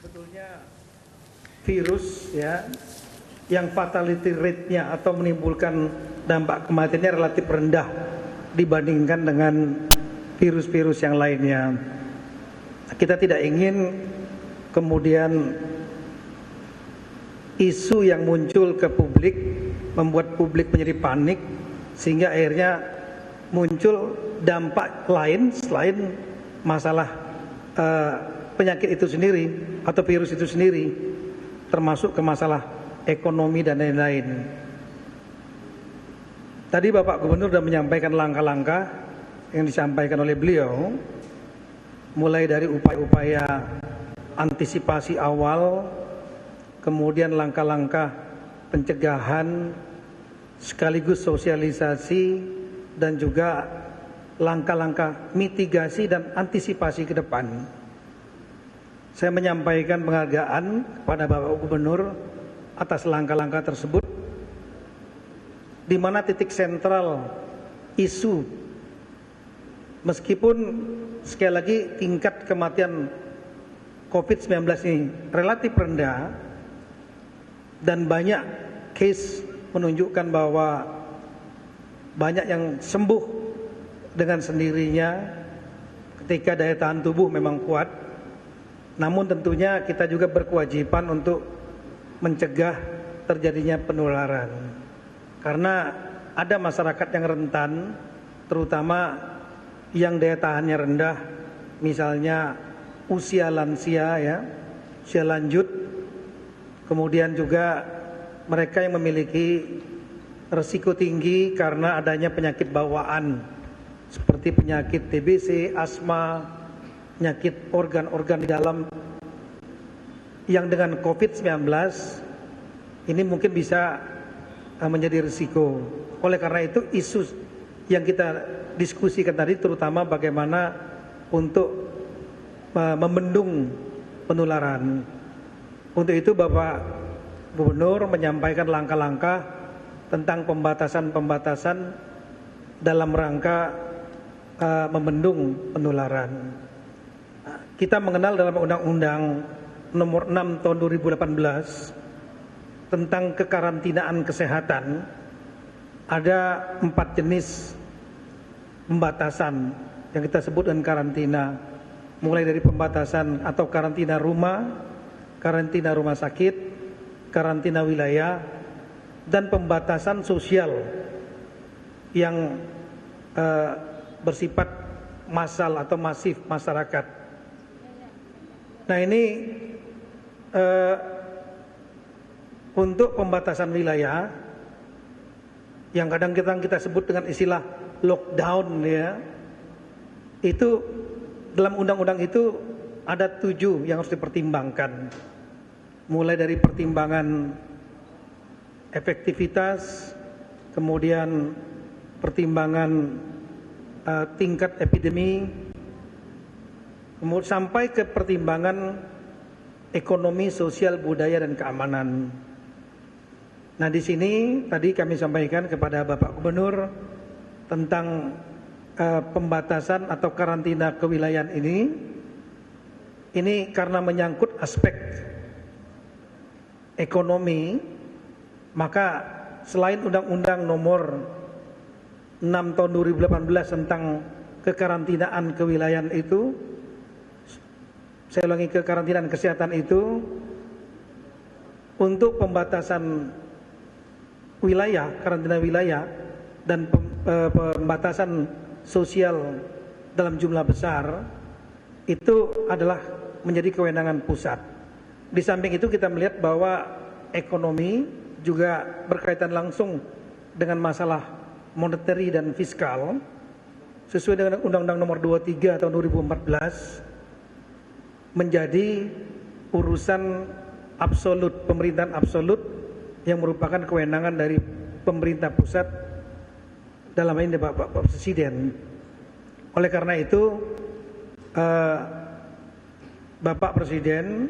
sebetulnya virus ya yang fatality rate-nya atau menimbulkan dampak kematiannya relatif rendah dibandingkan dengan virus-virus yang lainnya. Kita tidak ingin kemudian isu yang muncul ke publik membuat publik menjadi panik sehingga akhirnya muncul dampak lain selain masalah penyakit itu sendiri atau virus itu sendiri, termasuk ke masalah ekonomi dan lain-lain. Tadi Bapak Gubernur sudah menyampaikan langkah-langkah yang disampaikan oleh beliau, mulai dari upaya-upaya antisipasi awal, kemudian langkah-langkah pencegahan sekaligus sosialisasi, dan juga langkah-langkah mitigasi dan antisipasi ke depan. Saya menyampaikan penghargaan kepada Bapak Gubernur atas langkah-langkah tersebut, di mana titik sentral isu, meskipun sekali lagi tingkat kematian COVID-19 ini relatif rendah dan banyak case menunjukkan bahwa banyak yang sembuh dengan sendirinya ketika daya tahan tubuh memang kuat. Namun tentunya kita juga berkewajiban untuk mencegah terjadinya penularan, karena ada masyarakat yang rentan, terutama yang daya tahannya rendah, misalnya usia lansia ya, usia lanjut, kemudian juga mereka yang memiliki risiko tinggi karena adanya penyakit bawaan seperti penyakit TBC, asma, penyakit organ-organ di dalam yang dengan COVID-19 ini mungkin bisa menjadi risiko. Oleh karena itu isu yang kita diskusikan tadi terutama bagaimana untuk membendung penularan. Untuk itu Bapak Gubernur menyampaikan langkah-langkah tentang pembatasan-pembatasan dalam rangka membendung penularan. Kita mengenal dalam Undang-Undang Nomor 6 Tahun 2018 tentang kekarantinaan kesehatan, ada 4 jenis pembatasan yang kita sebut dengan karantina, mulai dari pembatasan atau karantina rumah sakit, karantina wilayah, dan pembatasan sosial yang bersifat massal atau masif masyarakat. Nah ini untuk pembatasan wilayah yang kadang-kadang kita sebut dengan istilah lockdown ya, itu dalam undang-undang itu ada 7 yang harus dipertimbangkan, mulai dari pertimbangan efektivitas, kemudian pertimbangan tingkat epidemi, kemudian sampai ke pertimbangan ekonomi, sosial, budaya, dan keamanan. Nah di sini tadi kami sampaikan kepada Bapak Gubernur tentang pembatasan atau karantina kewilayahan ini karena menyangkut aspek ekonomi, maka selain Undang-Undang Nomor 6 Tahun 2018 tentang kekarantinaan kewilayahan itu, saya ulangi, kekarantinaan kesehatan itu, untuk pembatasan wilayah, karantina wilayah, dan pembatasan sosial dalam jumlah besar, itu adalah menjadi kewenangan pusat. Di samping itu kita melihat bahwa ekonomi juga berkaitan langsung dengan masalah monetary dan fiskal, sesuai dengan Undang-Undang Nomor 23 Tahun 2014, menjadi urusan absolut, pemerintahan absolut yang merupakan kewenangan dari pemerintah pusat, dalam ini Bapak Presiden. Oleh karena itu Bapak Presiden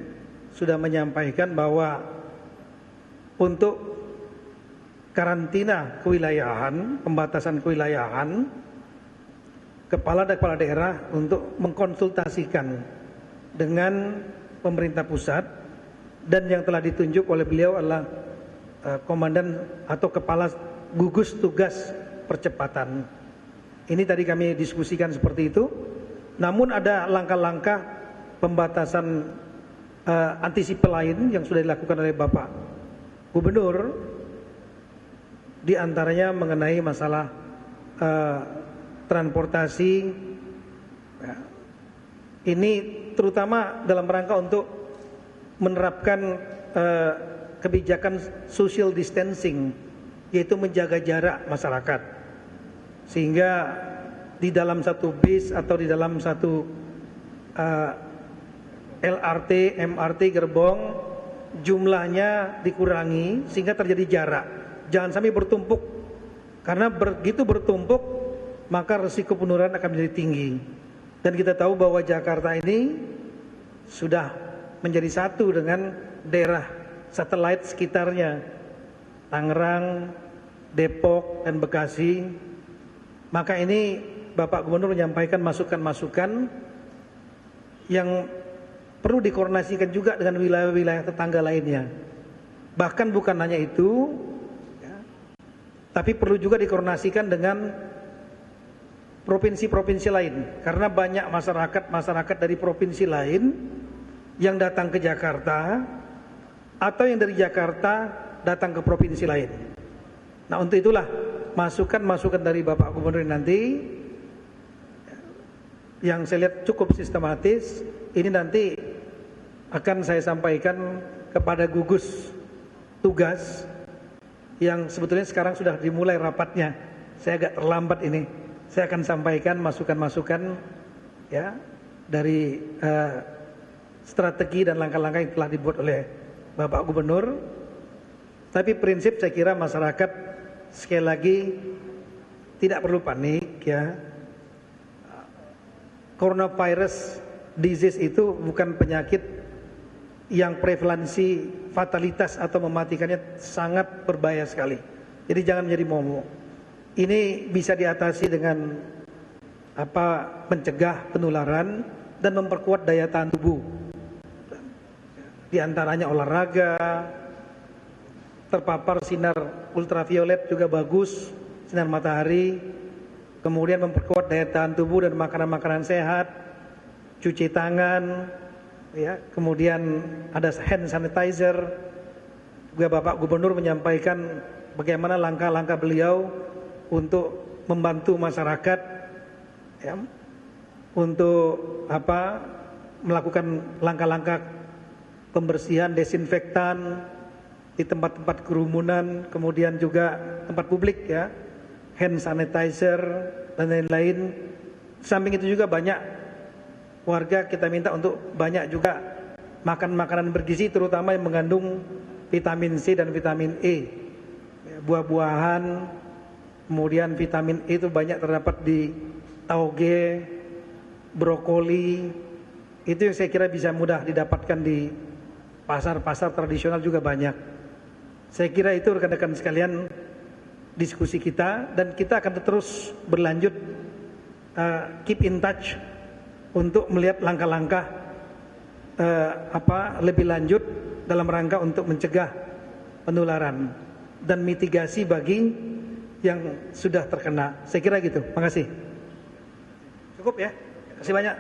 sudah menyampaikan bahwa untuk karantina kewilayahan, pembatasan kewilayahan, kepala daerah untuk mengkonsultasikan dengan pemerintah pusat, dan yang telah ditunjuk oleh beliau adalah komandan atau kepala gugus tugas percepatan. Ini tadi kami diskusikan seperti itu. Namun ada langkah-langkah pembatasan antisipasi lain yang sudah dilakukan oleh Bapak Gubernur, di antaranya mengenai masalah transportasi. Ini terutama dalam rangka untuk menerapkan kebijakan social distancing, yaitu menjaga jarak masyarakat, sehingga di dalam satu bis atau di dalam satu LRT, MRT gerbong jumlahnya dikurangi sehingga terjadi jarak. Jangan sampai bertumpuk, karena begitu bertumpuk maka risiko penularan akan menjadi tinggi. Dan kita tahu bahwa Jakarta ini sudah menjadi satu dengan daerah satelit sekitarnya, Tangerang, Depok, dan Bekasi. Maka ini Bapak Gubernur menyampaikan masukan-masukan yang perlu dikoordinasikan juga dengan wilayah-wilayah tetangga lainnya. Bahkan bukan hanya itu, tapi perlu juga dikoordinasikan dengan provinsi-provinsi lain, karena banyak masyarakat dari provinsi lain yang datang ke Jakarta atau yang dari Jakarta datang ke provinsi lain. Nah, untuk itulah masukan-masukan dari Bapak Gubernur nanti yang saya lihat cukup sistematis, ini nanti akan saya sampaikan kepada gugus tugas yang sebetulnya sekarang sudah dimulai rapatnya. Saya agak terlambat ini. Saya akan sampaikan masukan-masukan ya dari strategi dan langkah-langkah yang telah dibuat oleh Bapak Gubernur. Tapi prinsip saya kira masyarakat sekali lagi tidak perlu panik ya. Coronavirus disease itu bukan penyakit yang prevalensi fatalitas atau mematikannya sangat berbahaya sekali. Jadi jangan menjadi momok. Ini bisa diatasi dengan mencegah penularan dan memperkuat daya tahan tubuh. Di antaranya olahraga, terpapar sinar ultraviolet juga bagus, sinar matahari, kemudian memperkuat daya tahan tubuh dan makanan-makanan sehat, cuci tangan, ya, kemudian ada hand sanitizer. Juga Bapak Gubernur menyampaikan bagaimana langkah-langkah beliau untuk membantu masyarakat ya, untuk melakukan langkah-langkah pembersihan, desinfektan di tempat-tempat kerumunan, kemudian juga tempat publik ya, hand sanitizer dan lain-lain. Samping itu juga banyak warga kita minta untuk banyak juga makan makanan bergizi, terutama yang mengandung vitamin C dan vitamin E, buah-buahan. Kemudian vitamin E itu banyak terdapat di tauge, brokoli. Itu yang saya kira bisa mudah didapatkan di pasar-pasar tradisional juga banyak. Saya kira itu rekan-rekan sekalian diskusi kita, dan kita akan terus berlanjut keep in touch untuk melihat langkah-langkah lebih lanjut dalam rangka untuk mencegah penularan dan mitigasi bagi yang sudah terkena. Saya kira gitu. Makasih. Cukup ya. Terima kasih banyak.